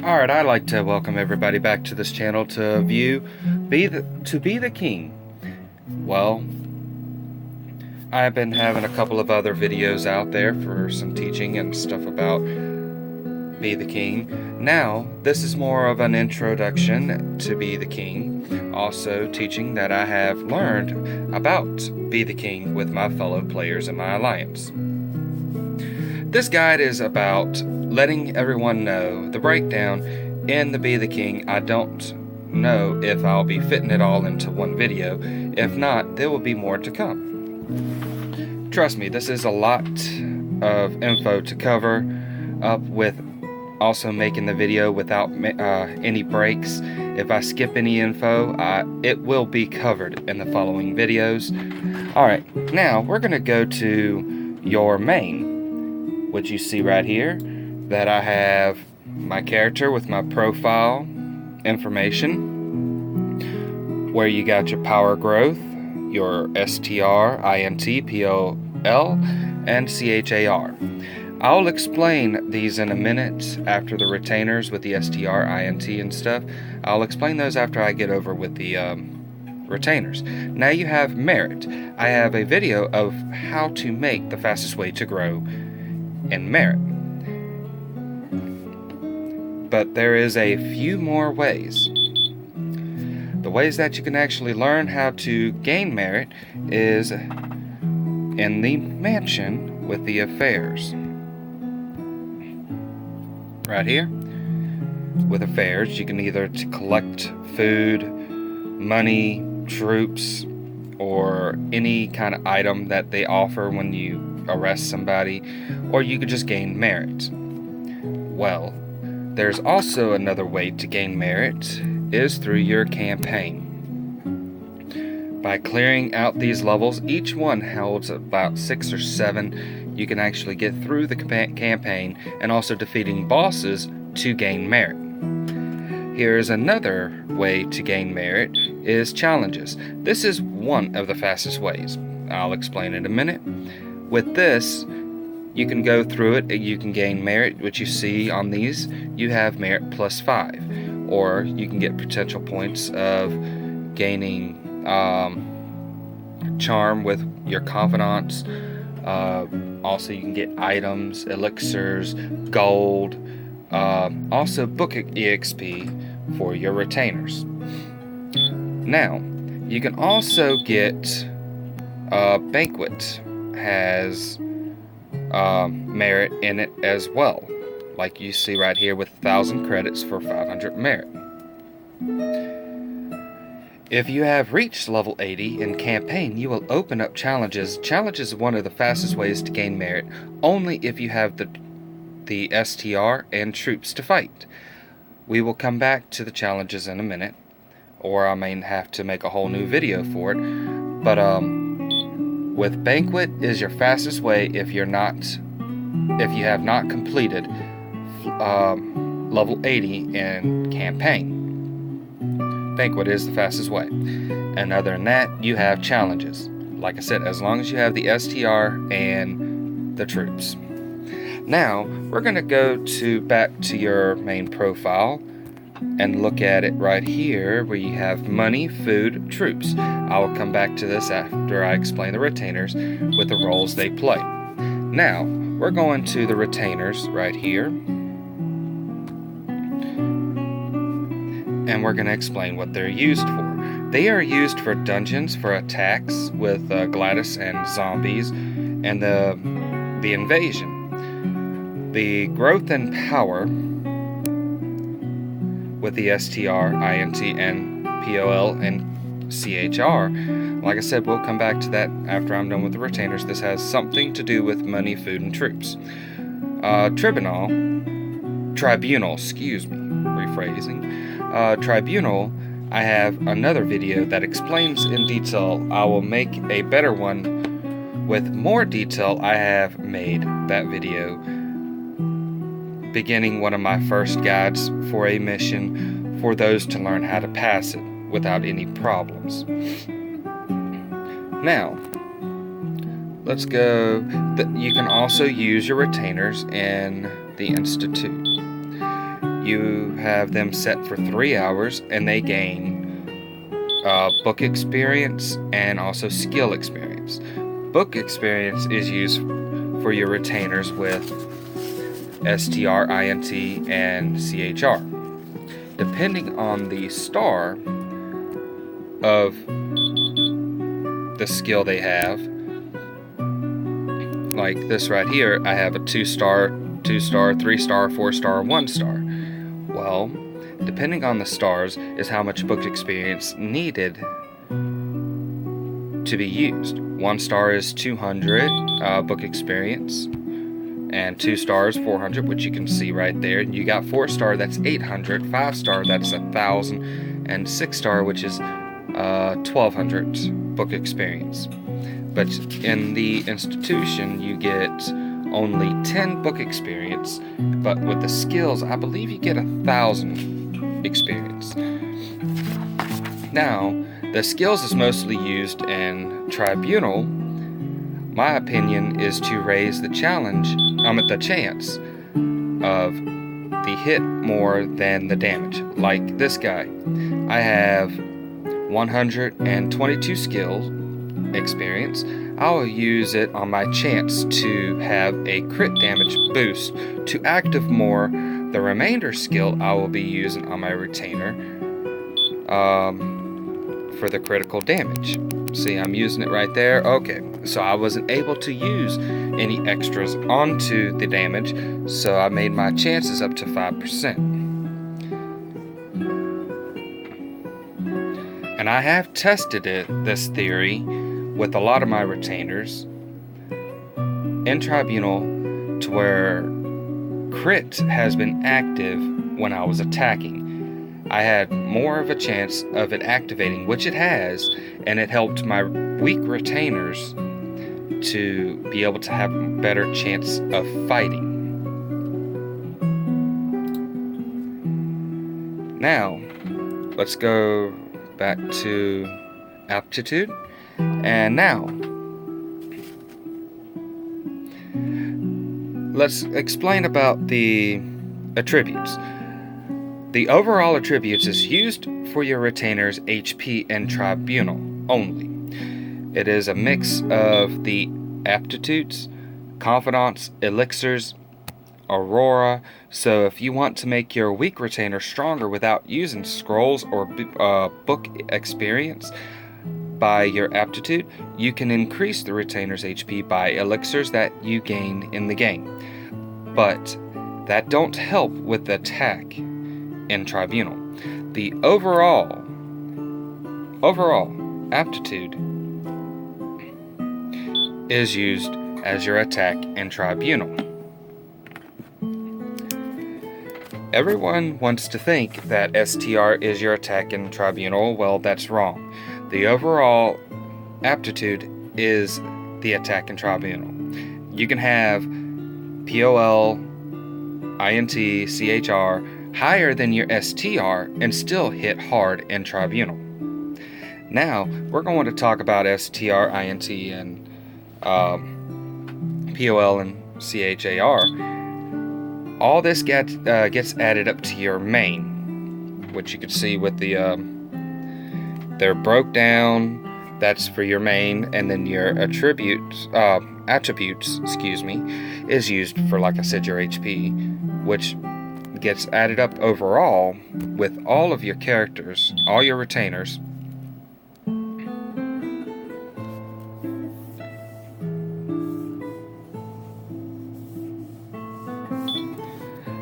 Alright, I'd like to welcome everybody back to this channel to view Be the King. Well, I've been having a couple of other videos out there for some teaching and stuff about Be the King. Now, this is more of an introduction to Be the King, also teaching that I have learned about Be the King with my fellow players in my alliance. This guide is about letting everyone know the breakdown in the Be the King. I don't know if I'll be fitting it all into one video. If not, there will be more to come. Trust me, this is a lot of info to cover up, with also making the video without any breaks. If I skip any info, it will be covered in the following videos. Alright, now we're going to go to your main, which you see right here, that I have my character with my profile information, where you got your power growth, your STR, INT, POL, and CHAR. I'll explain these in a minute after the retainers with the STR, INT, and stuff. I'll explain those after I get over with the retainers. Now you have merit. I have a video of how to make the fastest way to grow in merit. But there is a few more ways. The ways that you can actually learn how to gain merit is in the mansion with the affairs. Right here, with affairs, you can either collect food, money, troops, or any kind of item that they offer when you arrest somebody, or you could just gain merit. Well, there's also another way to gain merit, is through your campaign. By clearing out these levels, each one holds about 6 or 7. You can actually get through the campaign, and also defeating bosses to gain merit. Here's another way to gain merit, is challenges. This is one of the fastest ways. I'll explain in a minute. With this, you can go through it, you can gain merit, which you see on these. You have merit plus 5, or you can get potential points of gaining charm with your confidants. Also, you can get items, elixirs, gold, also book EXP for your retainers. Now, you can also get Banquet has merit in it as well, like you see right here, with 1,000 credits for 500 merit. If you have reached level 80 in campaign, you will open up challenges. Challenges is one of the fastest ways to gain merit, only if you have the STR and troops to fight. We will come back to the challenges in a minute, or I may have to make a whole new video for it. But with Banquet is your fastest way if you have not completed level 80 in campaign. Banquet is the fastest way. And other than that, you have challenges. Like I said, as long as you have the STR and the troops. Now, we're going to go back to your main profile and look at it right here, where you have money, food, troops. I will come back to this after I explain the retainers with the roles they play. Now, we're going to the retainers right here, and we're going to explain what they're used for. They are used for dungeons, for attacks with Gladys and zombies, and the invasion. The growth and power with the STR, INT, and POL and CHR. Like I said, we'll come back to that after I'm done with the retainers. This has something to do with money, food, and troops. Tribunal, Tribunal, I have another video that explains in detail. I will make a better one with more detail. I have made that video beginning one of my first guides for a mission for those to learn how to pass it without any problems. Now, let's go. You can also use your retainers in the Institute. you have them set for 3 hours, and they gain book experience and also skill experience. Book experience is used for your retainers with STR, INT, and CHR. Depending on the star of the skill they have, like this right here, I have a 2-star, 2-star, 3-star, 4-star, 1-star. Well, depending on the stars is how much book experience needed to be used. 1 star is 200 book experience, and 2 stars 400, which you can see right there. And you got 4-star, that's 800, 5-star, that's 1,000, and 6-star, which is 1,200 book experience. But in the institution, you get only 10 book experience, but with the skills, I believe you get 1,000 experience. Now, the skills is mostly used in Tribunal. My opinion is to raise the chance of the hit more than the damage. Like this guy, I have 122 skills experience. I will use it on my chance to have a crit damage boost. To active more the remainder skill, I will be using on my retainer for the critical damage. See, I'm using it right there. Okay, so I wasn't able to use any extras onto the damage, so I made my chances up to 5%. And I have tested this theory with a lot of my retainers in Tribunal, to where crit has been active when I was attacking. I had more of a chance of it activating, which it has, and it helped my weak retainers to be able to have a better chance of fighting. Now, let's go back to aptitude. And now, let's explain about the attributes. The overall attributes is used for your retainer's HP and Tribunal only. It is a mix of the aptitudes, confidants, elixirs, aurora. So if you want to make your weak retainer stronger without using scrolls or book experience by your aptitude, you can increase the retainer's HP by elixirs that you gain in the game. But that don't help with the attack in Tribunal. The overall aptitude is used as your attack in Tribunal. Everyone wants to think that STR is your attack in Tribunal. Well, that's wrong. The overall aptitude is the attack in Tribunal. You can have POL, INT, CHR higher than your STR and still hit hard in Tribunal. Now, we're going to talk about STR, INT, and POL and CHAR. All this gets added up to your main, which you can see with the they're broke down. That's for your main, and then your attributes, is used for, like I said, your HP, which gets added up overall with all of your characters, all your retainers.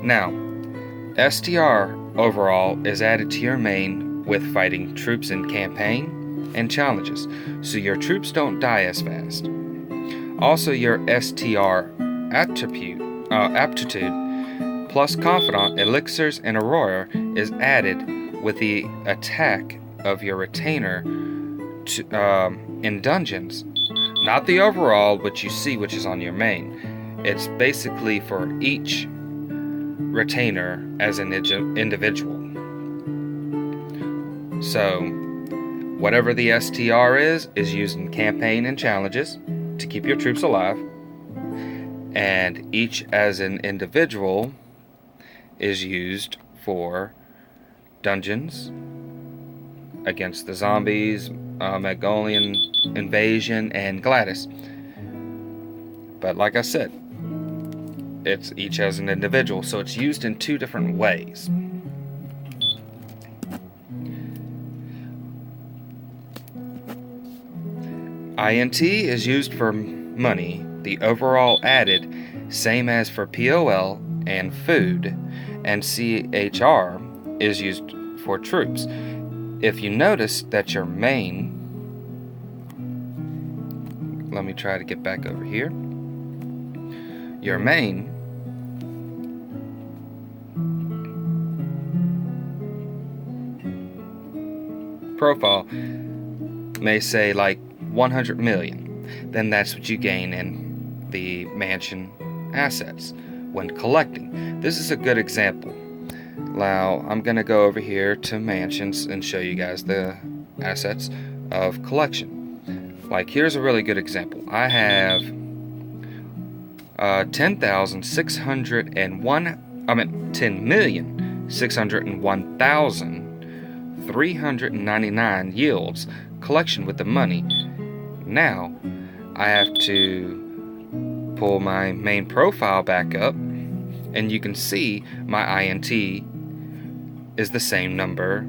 Now, STR overall is added to your main with fighting troops in campaign and challenges, so your troops don't die as fast. Also, your STR aptitude plus confidant, elixirs, and aurora is added with the attack of your retainer in dungeons. Not the overall, which you see, which is on your main. It's basically for each retainer as an individual. So, whatever the STR is used in campaign and challenges to keep your troops alive, and each as an individual is used for dungeons against the zombies, Mongolian invasion, and Gladys. But like I said, it's each as an individual, so it's used in two different ways. INT is used for money, the overall added, same as for POL and food, and CHR is used for troops. If you notice that your main, let me try to get back over here, your main profile may say like 100 million, then that's what you gain in the mansion assets when collecting. This is a good example. Now I'm gonna go over here to mansions and show you guys the assets of collection. Like, here's a really good example. I have 10,601,399 yields collection with the money. Now I have to pull my main profile back up, and you can see my INT is the same number,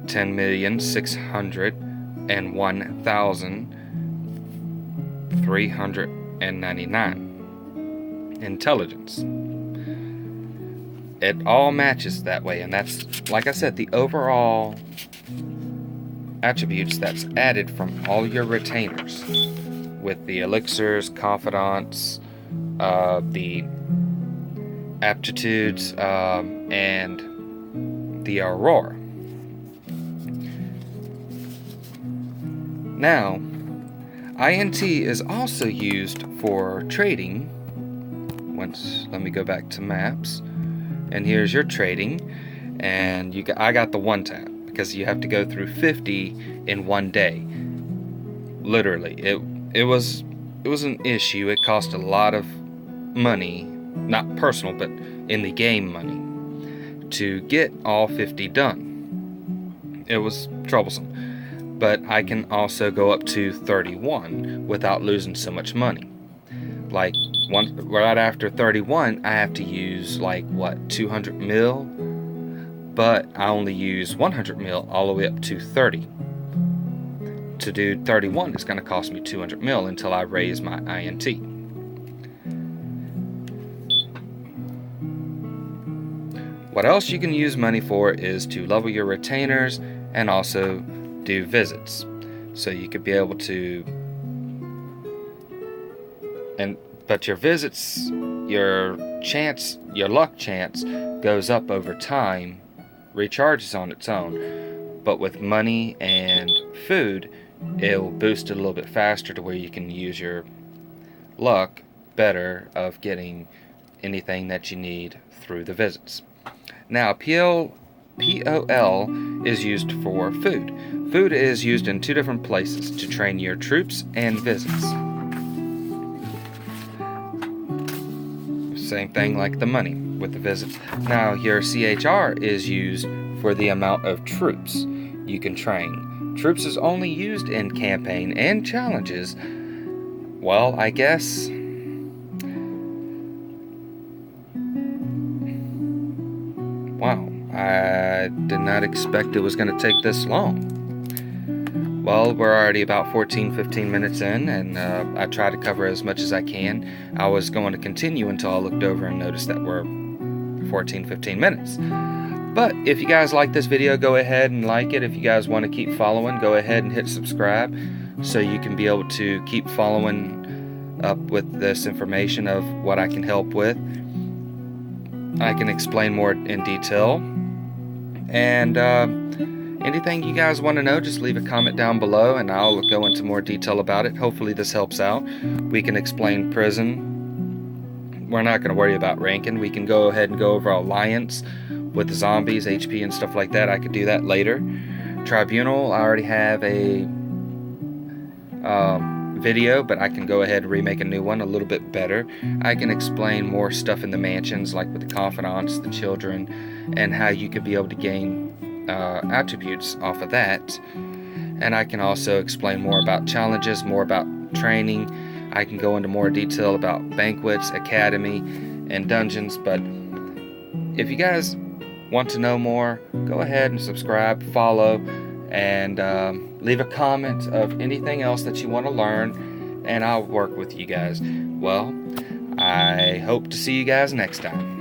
10,601,399 intelligence. It all matches that way, and that's, like I said, the overall attributes that's added from all your retainers, with the elixirs, confidants, the aptitudes, and the aurora. Now, INT is also used for trading. Let me go back to maps, and here's your trading, and I got the one tap because you have to go through 50 in one day. Literally, it was an issue. It cost a lot of money, not personal, but in the game money, to get all 50 done. It was troublesome. But I can also go up to 31 without losing so much money. Like, right after 31, I have to use like 200 mil, but I only use 100 mil all the way up to 30. To do 31, it's going to cost me 200 mil until I raise my INT. What else you can use money for is to level your retainers and also do visits. So you could be able to, but your visits, your luck chance goes up over time, recharges on its own. But with money and food, it'll boost it a little bit faster to where you can use your luck better of getting anything that you need through the visits. Now, POL is used for food. Food is used in two different places to train your troops and visits. Same thing like the money with the visits. Now, your CHR is used for the amount of troops you can train. Troops is only used in campaign and challenges. Well, I guess wow, I did not expect it was going to take this long. Well, we're already about 14-15 minutes in, and I try to cover as much as I can. I was going to continue until I looked over and noticed that we're 14-15 minutes. But if you guys like this video, go ahead and like it. If you guys want to keep following, go ahead and hit subscribe so you can be able to keep following up with this information of what I can help with. I can explain more in detail. And anything you guys want to know, just leave a comment down below and I'll go into more detail about it. Hopefully this helps out. We can explain prison. We're not going to worry about ranking. We can go ahead and go over Alliance with the zombies, HP and stuff like that. I could do that later. Tribunal, I already have a video, but I can go ahead and remake a new one a little bit better. I can explain more stuff in the mansions, like with the confidants, the children, and how you could be able to gain attributes off of that. And I can also explain more about challenges, more about training. I can go into more detail about banquets, academy, and dungeons. But if you guys want to know more, go ahead and subscribe, follow, and leave a comment of anything else that you want to learn, and I'll work with you guys. Well, I hope to see you guys next time.